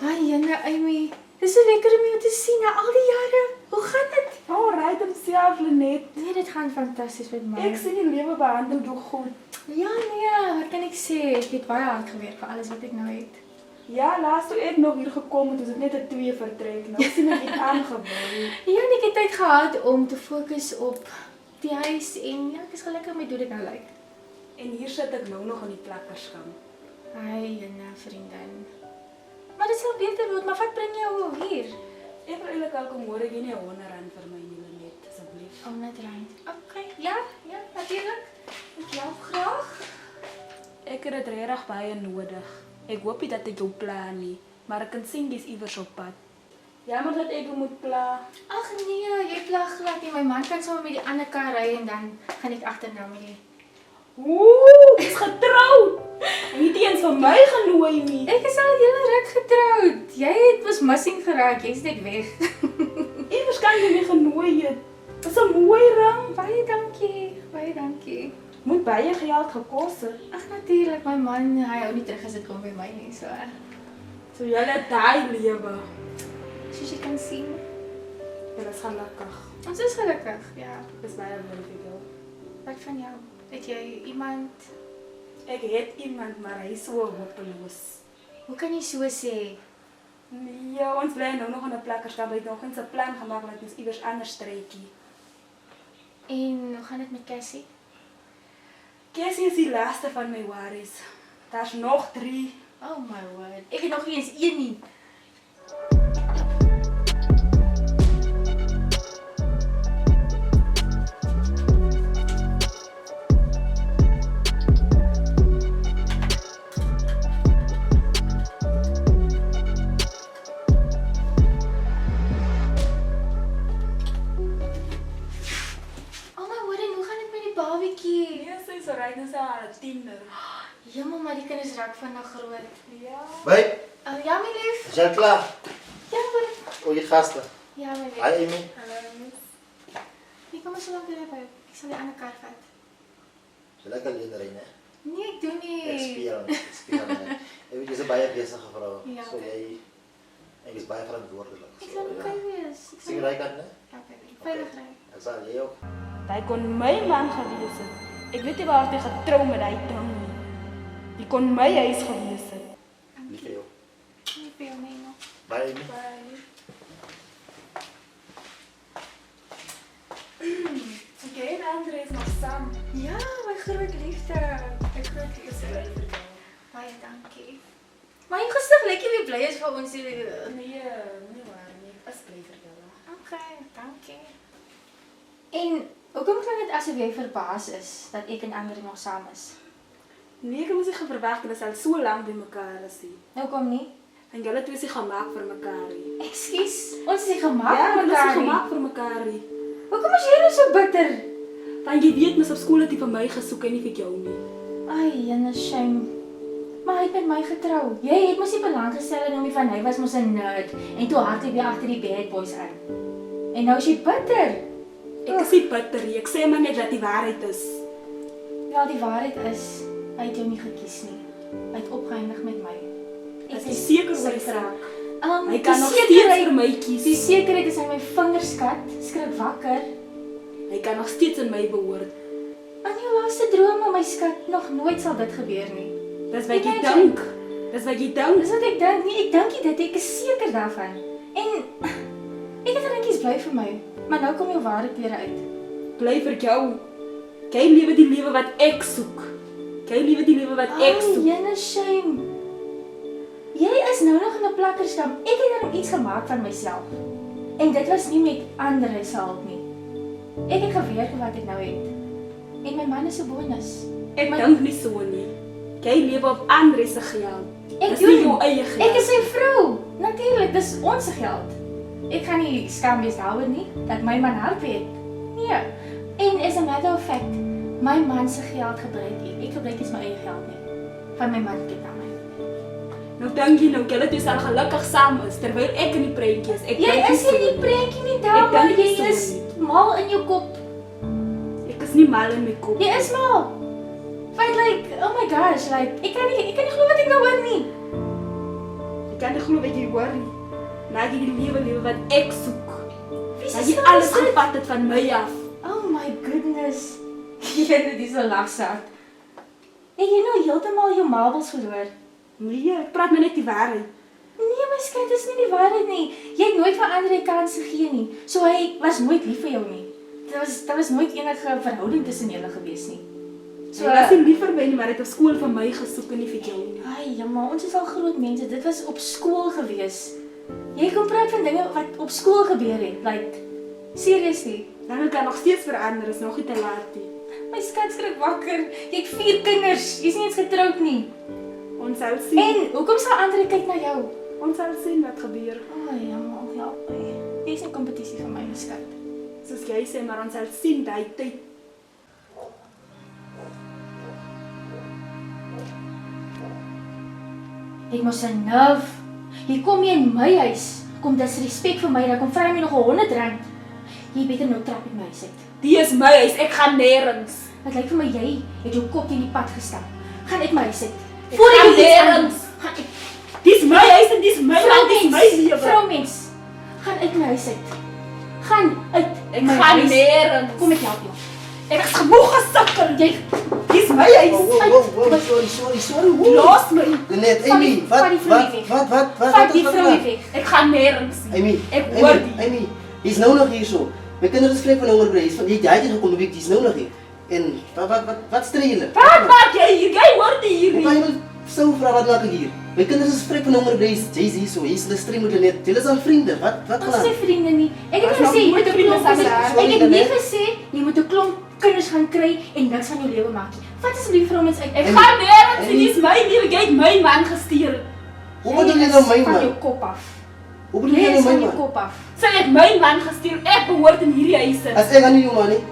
Hi, Jana, Amy. Dis so lekker om jou te sien na al die jare. Hoe gaan dit? Right homself, Lenet. Nee, dit gaan fantasties met my. Ek sien die lewe behandel jou goed. Ja, nee, wat kan ek sê? Ek het baie hard gewerk vir alles wat ek nou het. Ja, laas toe ek nog hier gekom het, was dit net 'n 2 vertrek. Nou sien ek dit aangebou. Ja, en ek het tyd gehad om te fokus op die huis en ja, ek is gelukkig met hoe dit nou lyk. En hier sit ek nou nog in die plakkersgang. Hi, Jana, vriendin. Maar dit sal beter word, maar wat bring jou hier? Ek wil eintlik al kom hoor ek gee nie R100 vir my nuwe net, asseblief. Oh, net rand. Okay, ja, natuurlijk. Ek help graag. Ek het dit regtig baie nodig. Ek hoop nie dat ek jou pla nie, maar ek kan sien jy's iewers op pad. Jammer dat ek jou moet pla. Ag nee, jy pla glad nie. My man kan sommer met die ander kar ry en dan gaan ek agterna met die. Dis getroud. En nie eens van my genooi nie. Ek is al hele ruk getroud. Jy was missing geraak. Jy's net weg. Iewers kan jy my genooi het. Dis 'n mooi ring. Baie dankie. Baie dankie. Moet baie geld gekos het. Ag natuurlik, my man, hy hou nie terug as dit kom by my nie, so. So julle daai lewe. Soos jy kan sien, Julle is gelukkig. ons is gelukkig. Ja. Dis baie bly vir jou. Wat van jou? Het jy iemand? Ek het iemand, maar hy is so hopeloos. Hoe kan jy so sê? Nee, ons bly nou nog in 'n plekkerskamp. Hy het nog eens 'n plan gemaak dat ons iewers anders streekie. En hoe gaan dit met Cassie? Cassie is die laaste van my worries. Daar's nog 3. Oh my word. Ek het nog nie eens een nie. Sy is al 'n tiener. Jemmel, maar die kinders raak vinnig groot. Ja. Babe, Ja, my lief. is jy klaar? Ja, maar... O, je gasten. Ja, my lief. Hi, Amy. Jy kom maar so lank weer by. Ek sal die ander kar vat. Jy lekker lederin, hè? Nee, ek doen nie. Ek speel nie. Jy weet, jy's 'n baie besige vrou. Ja, So ek is baie verantwoordelik. Ek sal oké wees. Sien ry kan, né? Ja, oké. Veilig ry. Ek sal jy ook. Hy kon my man gewees het. Ek weet nie waar hy getrou met hy ding nie. Die kon my huis gewees het. Lief vir jou. Nie vir jou nie nog. Bye, Amy. Bye. Okay, en Andre is nog saam. Ja, my groot liefde. My groot liefde. Baie dankie. Maar jy gesig lyk jy weer bly is vir ons hier. Nee, nie waar nie. Is bly vir jou. Okay, dankie. En hoekom klink dit asof jy verbaas is dat ek en Andre nog saam is? Nee, ek moes nie verwag dat hulle so lank by mekaar is nie. Hoekom nie? En julle twee is nie gemaak vir mekaar nie. Ekskuus, ons is nie gemaak Ja, vir hulle is mekaar nie nie. gemaak vir mekaar nie. Hoekom is jy nou so bitter? Want jy weet mens op skool het hy vir my gesoek en nie vir jou nie. Ai, jene shame. Maar hy het met my getrou. Jy het mos nie belang gestel in hom van hy was mos 'n nerd en toe hardloop jy agter die bad boys aan. En nou is jy bitter. Ek is nie bitter nie. Ek sê maar net dat die waarheid is. Ja, die waarheid is hy het jou nie gekies nie. Hy het opgeëindig met my. Is jy seker oor die saak? Hy kan nog steeds vir my kies. Die sekerheid is aan my vingers skat, skrik wakker. Hy kan nog steeds in my behoort. Aan jou laaste drome, my skat, nog nooit sal dit gebeur nie. Dis wat jy dink. Dis wat jy dink. Dis wat ek dink. Nee, ek dink nie dit, ek is seker daarvan. En ek het gedink jy's bly vir my, maar nou kom jou ware klere uit. Bly vir jou. Jy lewe die lewe wat ek soek. Jy lewe die lewe wat ek soek. Jene shame. Jy is nou nog in 'n plakkerskamp. Ek het nou iets gemaak van myself. En dit was nie met ander se hulp nie. Ek het gewerk wat ek nou het. En my man is 'n bonus. Ek dink nie so nie. Jy lewe op ander se geld. Ek Dis doen nie jou eie geld. Ek is sy vrou. Natuurlik, dis ons geld. Ek gaan nie skaam wees daaroor nie dat my man help het. Nee. En as a matter of fact, my man se geld gebruik ek. Ek gebruik nie my eie geld nie. Van my man kyk aan my. Nou dink jy nou julle twee sal gelukkig saam is terwyl ek in die prentjie is. Ek Jy dink is so nie die nie. prentjie nie daar, maar dink nie jy so is nie. mal in jou kop. Ek is nie mal in my kop. Jy is mal. Want like, oh my gosh, like ek kan nie glo wat ek nou hoor nie. Ek kan nie glo dat jy hoor nie. Nou ek die lewe wat ek soek. Wie Dat se jy alles dit? gevat het van my af. Oh my goodness. Jy dis so lagsaak. Het jy nou heeltemal jou marbles verloor? Nee, ek praat my net die waarheid. Nee, my skat, dis nie die waarheid nie. Jy het nooit vir Andre 'n kans gegee nie. So hy was nooit lief vir jou nie. Daar was nooit enige verhouding tussen julle gewees nie. So hy was nie lief vir my nie, maar hy het op skool vir my gesoek en nie vir jou nie. Ai, ja, maar ons is al groot mense. Dit was op skool gewees. Jy kom praat van dinge wat op skool gebeur het. Like, seriously. Dan kan nog steeds verander, is nog nie te laat nie. My skat skrik wakker. Jy het 4 kinders. Jy's nie eens getroud nie. Ons sal sien. En hoekom sal Andre kyk na jou? Ons sal sien wat gebeur. Ai, jammer, help my. Dis 'n kompetisie vir my, my skat. Soos jy sê, maar ons sal sien daai tyd. Ek mos 'n nerve. Jy kom hier in my huis. Kom disrespek vir my, dan kom vra my nog R100. Jy beter nou trap met my huis uit. Die is my huis, ek gaan nêrens. Dit lyk vir my jy het jou kop teen die pad gestap. Gaan uit my huis uit. Ek Voor gaan jy iets aan- nêrens. Gaan uit. Dis my huis en dis my land, dis my lewe. Vroumens, gaan uit my huis uit. Gaan uit Ek my gaan huis. nêrens. Kom ek help jou. Ek is genoeg gesukkel. Jy Dis my huis. Sorry. Los my. Net, Vat Amy, die vrou weg. Vat die vrou hier weg. Ek gaan nêrens. Amy, Ek hoor die. Amy, hy's nou nog hier so. My kinders is skryf van honger by. Jy het gekom, hy's nou nog hier. En wat streel julle? Wat maak jy hier? Jy hoor die hier Hoe kan nie. jy so vra wat maak ek hier? My kinders is skryf van honger by. Jy's hier so. Jy's hulle stream met hulle net. Julle is al vriende. Wat Ons gaan is nie vriende nie. Ek het Ons gesê jy moet 'n vriende klomp saam kinders. daar. Ek het nie Sorry, gesê jy moet 'n klomp kinders gaan kry en niks van jou lewe maak nie. Vat asseblief vroumens uit. Ek En- gaan nêrens en en- dis my lewe. Jy het my man gesteel. Hoe bedoel jy nou my Van jou man? kop af. Hoe bedoel Jy jy nou is my van jou man? kop af. Sy het my man gesteel. Ek behoort in hierdie huis in. As ek aan jou man nie.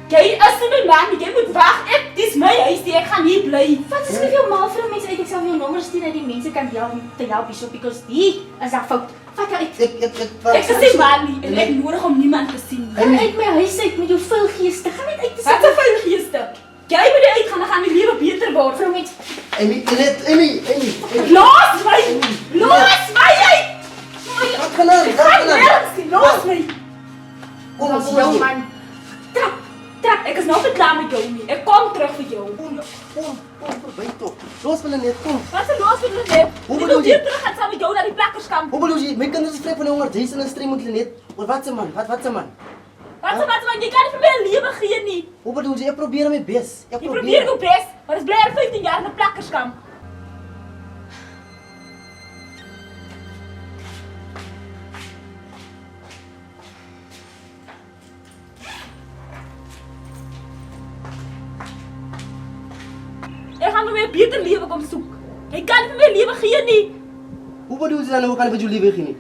Jy is nie my man nie. Jy moet wag. Dis my huis. Ek gaan hier bly. Vat asseblief jou ma vroumens uit. Ek sal jou nommer stuur dat die mense kan help te help hierso because die is daar fout. Vat haar uit. Ek is nie man nie en ek nodig om niemand te sien nie. Gaan uit my huis uit met jou vuil geeste. Gaan net uit te Wat 'n vuil geeste. Jy moet uitgaan, dan gaan die lewe beter word. Vroumens, Amy. Los my! Los my uit! Wat gaan aan? Wat Gaan gaan aan? nêrens nie. Los my! Kom dat ons is jou jou man. Trap, ek is nog nie klaar met jou nie. Ek kom terug vir jou. Kom verby toch. Los hulle net, kom. Wat se los met hulle net? Hoe Ek bedoel wil jy? weer terug gaan saam met jou na die plakkerskamp. Hoe bedoel jy? My kinders is skryf van honger. Jy's in 'n stream met hulle net. Wat se man? Wat se man? Wat se jy kan nie vir my 'n lewe gee nie. Hoe bedoel jy? Ek probeer my bes. Ek Jy probeer jou bes, maar dis bly al 15 jaar in 'n plakkerskamp. Ek gaan my 'n beter lewe kom soek. Jy kan nie vir my 'n lewe gee nie. Hoe bedoel jy dan hoe kan ek met jou liefde gee nie?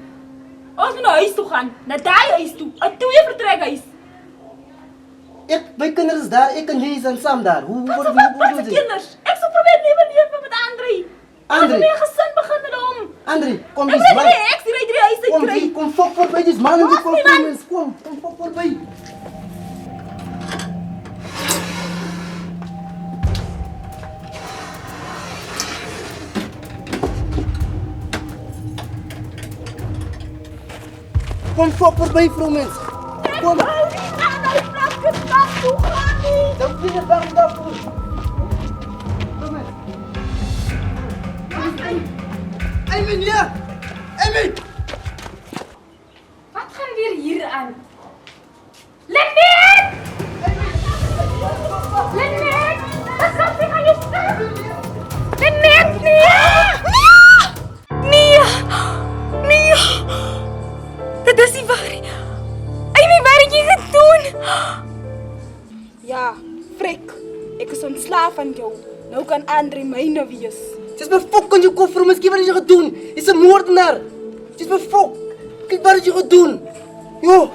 Ons moet na huis toe gaan, na daai huis toe, 'n twee vertrekhuis. My kinders is daar. Ek en jy is dan saam daar. Hoe Wat bedoel se jy? kinders? Ek sal probeer lewe lewe met Andre. Andre? Ek wil 'n gesin begin met hom. Andri, kom Ek dis wil man. net ek hierdie drie huise Kom kry. hier, kom fok voorbij. Dis man en die Los my, man. konfirmens. Kom fok voorbij. Kom fok voorbij, vrouwmens. Kom. Hou nie aan my plakkerskamp toe gaan nie. Dan vlieg het bang daarvoor. Vrouwmens. Eimin, ja. Eimin. Wat gaan weer hier aan? Lennet! Lennet! Wat sê jy aan jou stem? Lennet, nee! Nee! Nee! Dit is nie waar nie. Amy, wat het jy gedoen? Ja, frik. Ek is ontslaaf van jou. Nou kan Andre myne wees. Dis my fok in jou kop, vrouwmens. Kijk wat het je gedoen. Is een moordenaar. Dis my fok. Kijk wat het je gedoen. Jo.